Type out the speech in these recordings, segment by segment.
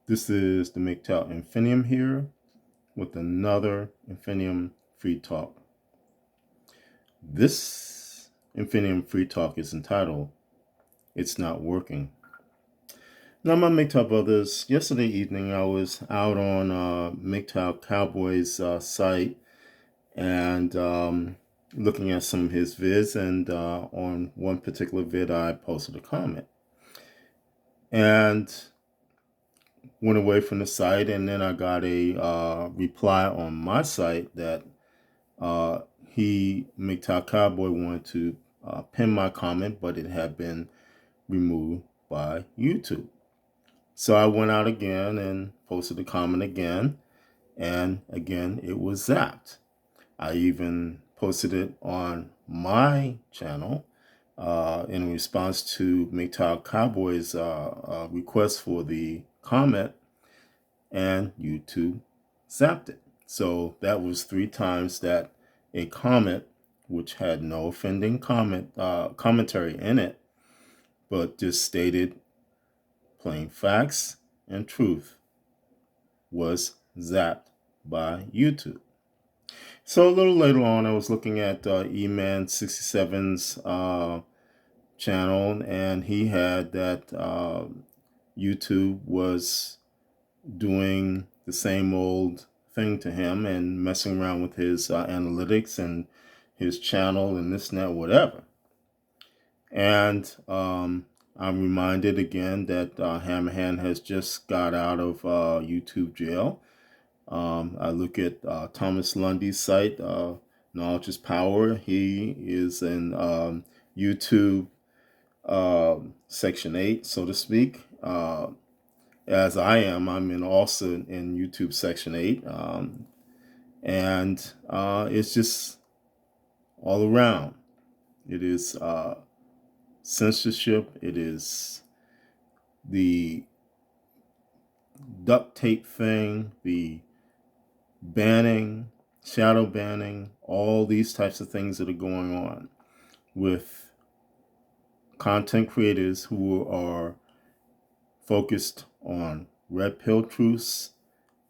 This is the MGTOW Infinium here with another Infinium Free Talk. This Infinium Free Talk is entitled, It's Not Working. Now, my MGTOW brothers, yesterday evening I was out on MGTOW Cowboy's site and looking at some of his vids, and on one particular vid I posted a comment. And went away from the site, and then I got a reply on my site that MGTOW Cowboy, wanted to pin my comment, but it had been removed by YouTube. So I went out again and posted the comment again, and again it was zapped. I even posted it on my channel in response to MGTOW Cowboy's request for the comment, and YouTube zapped it. So that was 3 times that a comment, which had no offending commentary in it, but just stated plain facts and truth, was zapped by YouTube. So a little later on, I was looking at E-Man67's channel, and he had that YouTube was doing the same old thing to him and messing around with his analytics and his channel and this and that, whatever. And I'm reminded again that Hammerhand has just got out of YouTube jail. I look at Thomas Lundy's site, Knowledge is Power. He is in YouTube Section 8, so to speak. As I am, I'm also in YouTube Section 8. And it's just all around. It is censorship. It is the duct tape thing, the banning, shadow banning, all these types of things that are going on with content creators who are focused on red pill truths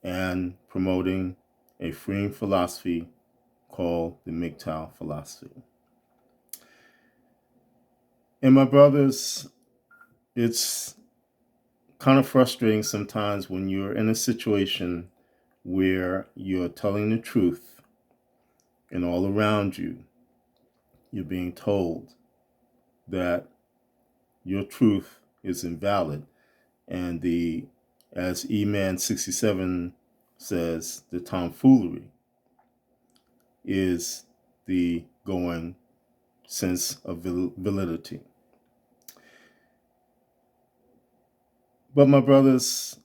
and promoting a freeing philosophy called the MGTOW philosophy. And my brothers, it's kind of frustrating sometimes when you're in a situation where you're telling the truth and all around you, you're being told that your truth is invalid. And as E-Man67 says, the tomfoolery is the going sense of validity. But my brothers,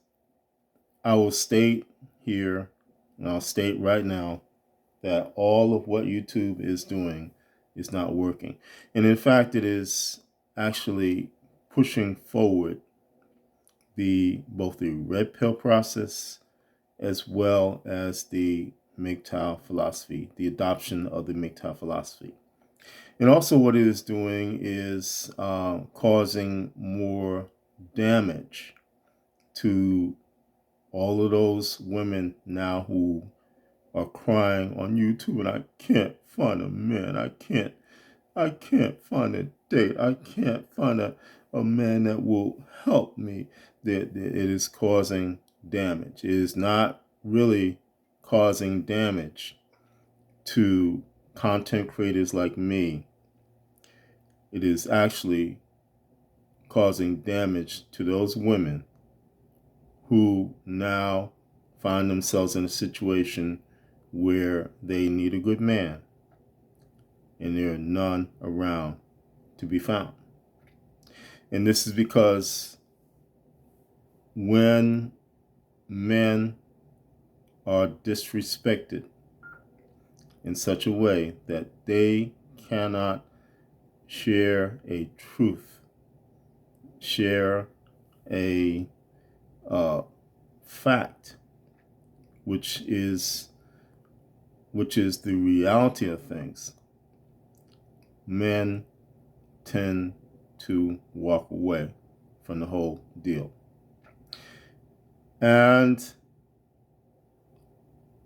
I will state here, and I'll state right now, that all of what YouTube is doing is not working. And in fact, it is actually pushing forward both the red pill process as well as the MGTOW philosophy, the adoption of the MGTOW philosophy. And also what it is doing is causing more damage to all of those women now who are crying on YouTube, and I can't find a man. I can't find a date. I can't find a man that will help me. That it is causing damage. It is not really causing damage to content creators like me. It is actually causing damage to those women who now find themselves in a situation where they need a good man and there are none around to be found. And this is because when men are disrespected in such a way that they cannot share a truth, share a fact, which is the reality of things, men tend to walk away from the whole deal. And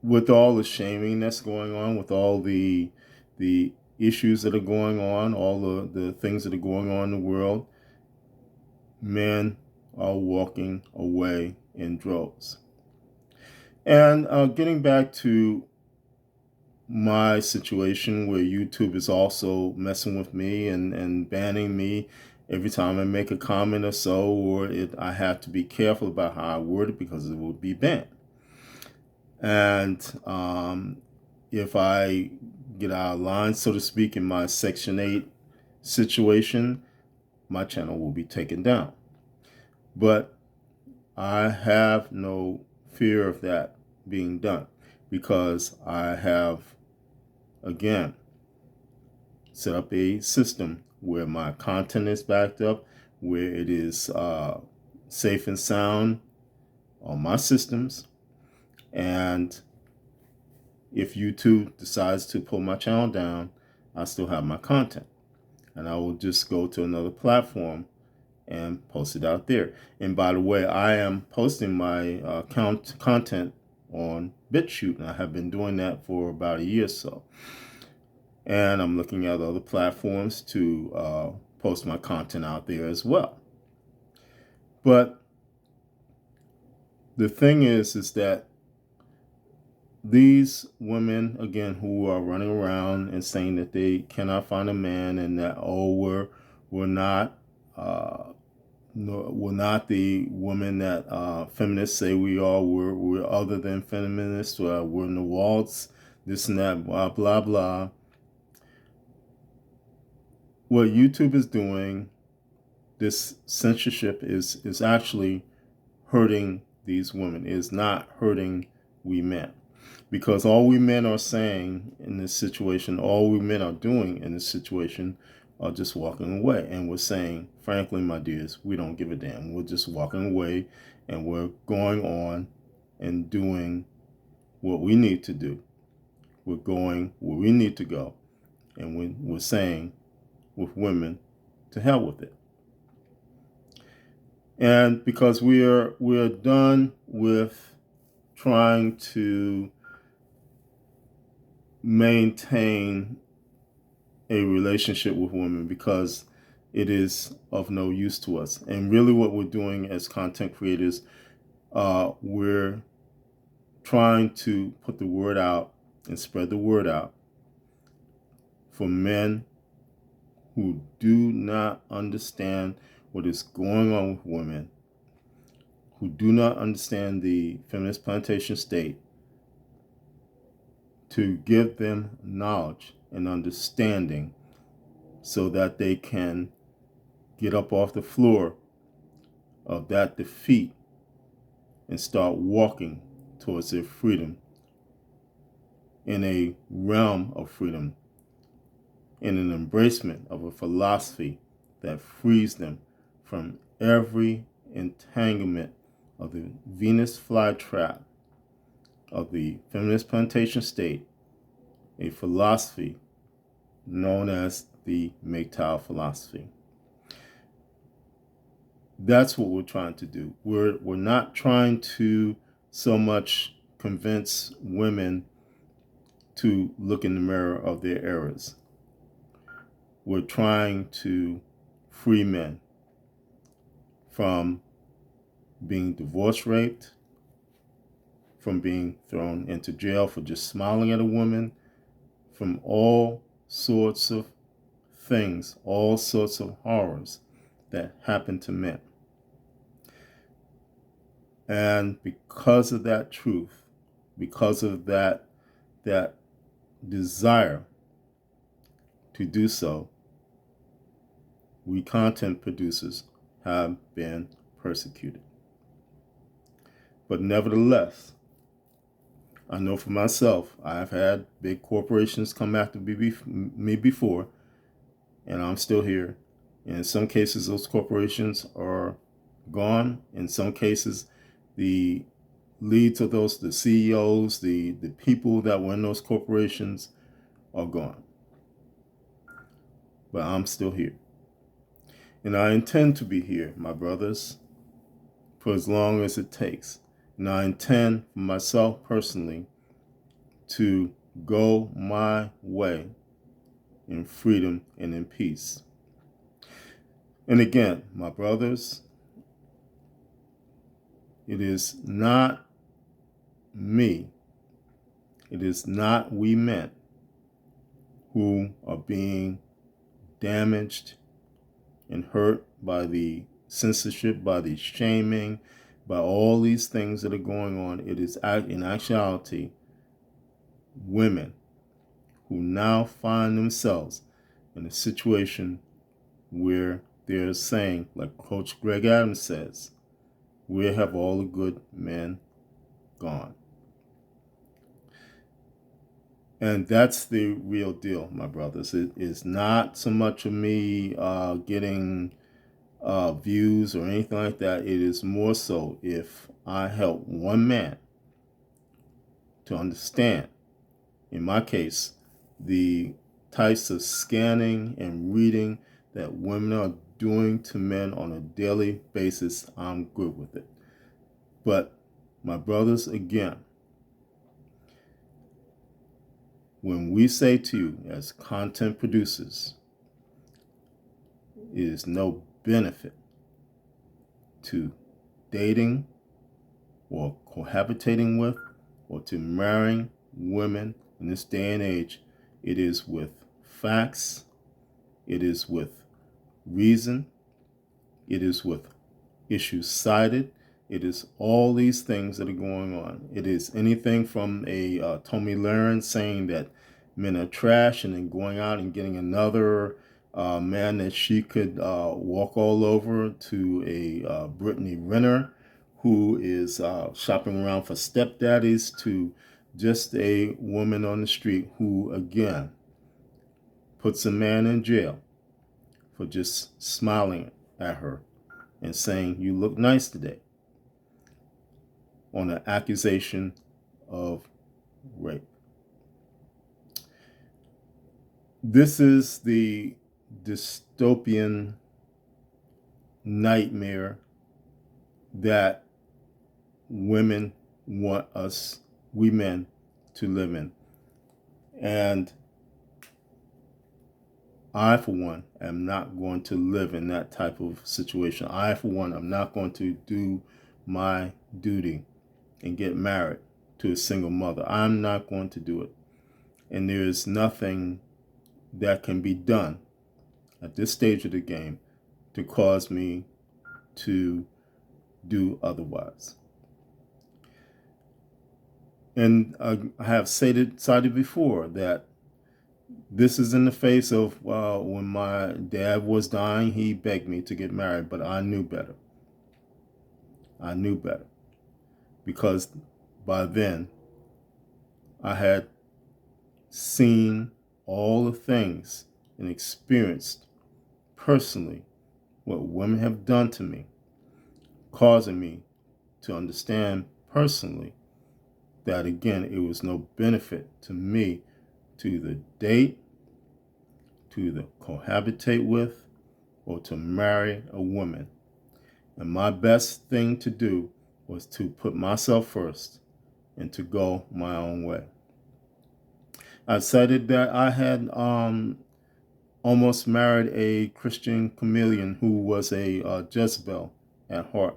with all the shaming that's going on, with all the issues that are going on, all the things that are going on in the world, men are walking away in droves. And getting back to my situation where YouTube is also messing with me and banning me every time I make a comment or so, or I have to be careful about how I word it because it will be banned. And if I get out of line, so to speak, in my Section 8 situation, my channel will be taken down. But I have no fear of that being done because I have, again, set up a system where my content is backed up, where it is safe and sound on my systems. And if YouTube decides to pull my channel down, I still have my content. And I will just go to another platform and post it out there. And by the way, I am posting my content on BitChute, and I have been doing that for about a year or so. And I'm looking at other platforms to post my content out there as well. But the thing is that these women, again, who are running around and saying that they cannot find a man and that, oh, we're not the women that feminists say we are. We're other than feminists. We're in the waltz, this and that, blah, blah, blah. What YouTube is doing, this censorship is actually hurting these women. It is not hurting we men. Because all we men are saying in this situation, all we men are doing in this situation are just walking away. And we're saying, frankly, my dears, we don't give a damn. We're just walking away and we're going on and doing what we need to do. We're going where we need to go. And we're saying with women, to hell with it. And because we're done with trying to maintain a relationship with women because it is of no use to us. And really what we're doing as content creators, we're trying to put the word out and spread the word out for men who do not understand what is going on with women, who do not understand the feminist plantation state, to give them knowledge and understanding so that they can get up off the floor of that defeat and start walking towards their freedom in a realm of freedom, in an embracement of a philosophy that frees them from every entanglement of the Venus flytrap of the feminist plantation state, a philosophy known as the MGTOW philosophy. That's what we're trying to do. We're not trying to so much convince women to look in the mirror of their errors. We're trying to free men from being divorce raped, from being thrown into jail for just smiling at a woman, from all sorts of things, all sorts of horrors that happen to men. And because of that truth, because of that desire to do so, we content producers have been persecuted. But nevertheless, I know for myself, I've had big corporations come after me before, and I'm still here. And in some cases, those corporations are gone. In some cases, the leads of those, the CEOs, the people that were in those corporations are gone. But I'm still here. And I intend to be here, my brothers, for as long as it takes. And I intend for myself personally to go my way in freedom and in peace. And again, my brothers, it is not me, it is not we men who are being damaged and hurt by the censorship, by the shaming, by all these things that are going on. It is in actuality women who now find themselves in a situation where they're saying, like Coach Greg Adams says, where have all the good men gone? And that's the real deal, my brothers. It is not so much of me getting views or anything like that. It is more so if I help one man to understand, in my case, the types of scanning and reading that women are doing to men on a daily basis, I'm good with it. But my brothers, again, when we say to you as content producers, it is no benefit to dating or cohabitating with or to marrying women in this day and age. It is with facts, it is with reason, it is with issues cited, it is all these things that are going on. It is anything from a Tomi Lahren saying that men are trash and then going out and getting another man that she could walk all over, to a Brittany Renner who is shopping around for stepdaddies, to just a woman on the street who, again, puts a man in jail for just smiling at her and saying, "You look nice today," on an accusation of rape. This is the dystopian nightmare that women want us, we men, to live in. And I, for one, am not going to live in that type of situation. I, for one, am not going to do my duty and get married to a single mother. I'm not going to do it. And there is nothing that can be done at this stage of the game to cause me to do otherwise. And I have cited before that this is in the face of when my dad was dying, he begged me to get married, but I knew better. I knew better because by then I had seen all the things and experienced personally what women have done to me, causing me to understand personally that, again, it was no benefit to me to either date, to either cohabitate with, or to marry a woman. And my best thing to do was to put myself first and to go my own way. I cited that I had almost married a Christian chameleon who was a Jezebel at heart,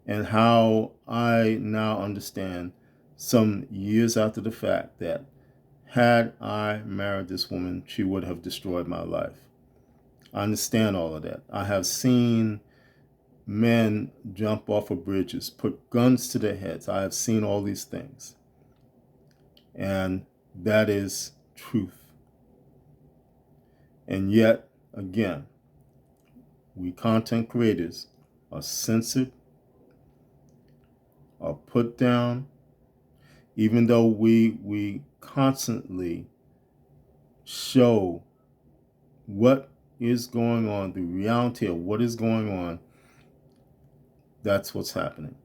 and how I now understand, some years after the fact, that had I married this woman, she would have destroyed my life. I understand all of that. I have seen men jump off of bridges, put guns to their heads. I have seen all these things. And that is truth. And yet, again, we content creators are censored, are put down, even though we constantly show what is going on, the reality of what is going on. That's what's happening.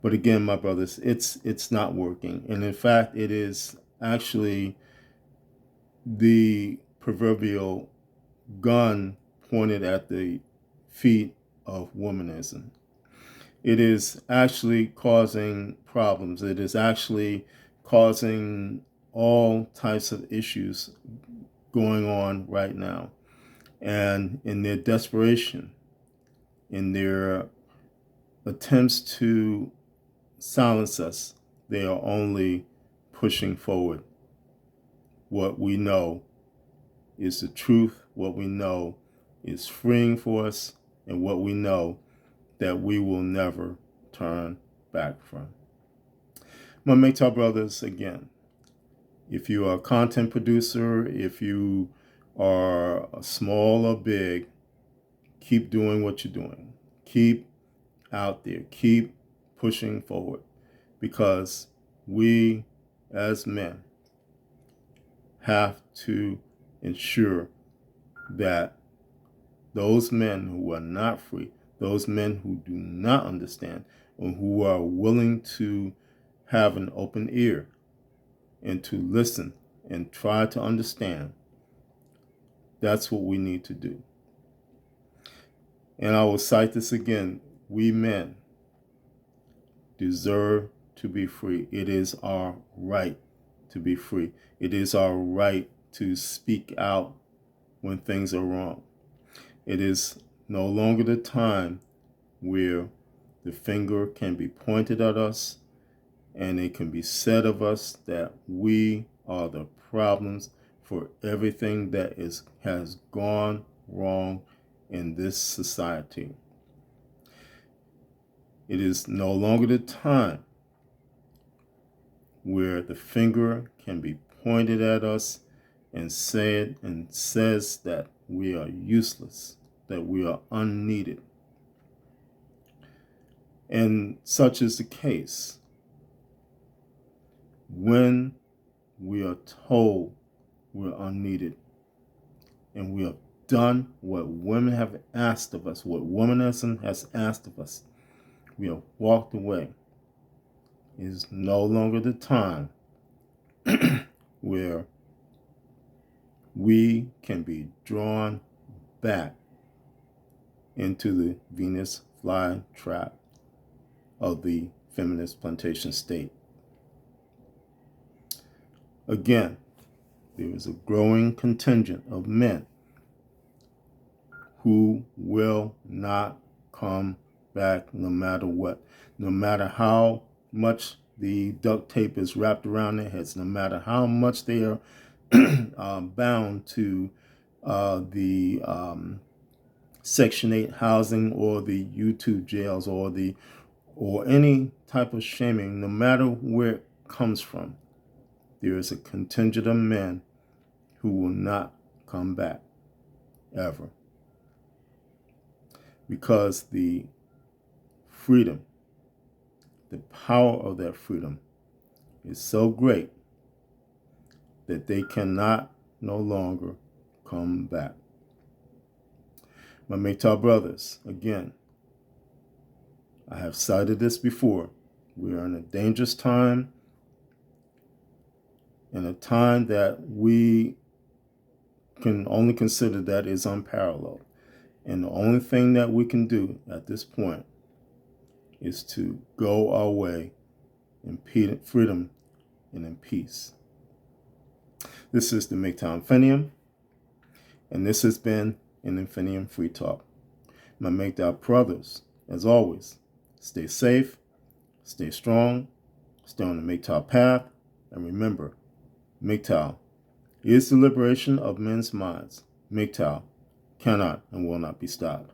But again, my brothers, it's not working. And in fact, it is actually the proverbial gun pointed at the feet of womanism. it is actually causing problems. It is actually causing all types of issues going on right now. And in their desperation, in their attempts to silence us, they are only pushing forward what we know is the truth, what we know is freeing for us, and what we know that we will never turn back from. My MGTOW brothers, again, if you are a content producer, if you are small or big, keep doing what you're doing. Keep out there. Keep pushing forward, because we as men have to ensure that those men who are not free, those men who do not understand, or who are willing to have an open ear and to listen and try to understand, that's what we need to do. And I will cite this again. We men deserve to be free. It is our right to be free. It is our right to speak out when things are wrong. It is no longer the time where the finger can be pointed at us and it can be said of us that we are the problems for everything that has gone wrong in this society. It is no longer the time where the finger can be pointed at us and says that we are useless, that we are unneeded. And such is the case when we are told we're unneeded and we have done what women have asked of us, what womanism has asked of us. We have walked away. It is no longer the time where we can be drawn back into the Venus fly trap of the feminist plantation state. Again, there is a growing contingent of men who will not come back no matter what, no matter how much the duct tape is wrapped around their heads, no matter how much they are bound to the Section 8 housing or the YouTube jails or any type of shaming, no matter where it comes from. There is a contingent of men who will not come back ever, because the freedom, the power of that freedom is so great that they cannot no longer come back. My MGTOW brothers, again, I have cited this before. We are in a dangerous time, in a time that we can only consider that is unparalleled. And the only thing that we can do at this point is to go our way in freedom and in peace. This is the MGTOW Infinium, and this has been an Infinium Free Talk. My MGTOW brothers, as always, stay safe, stay strong, stay on the MGTOW path, and remember, MGTOW is the liberation of men's minds. MGTOW cannot and will not be stopped.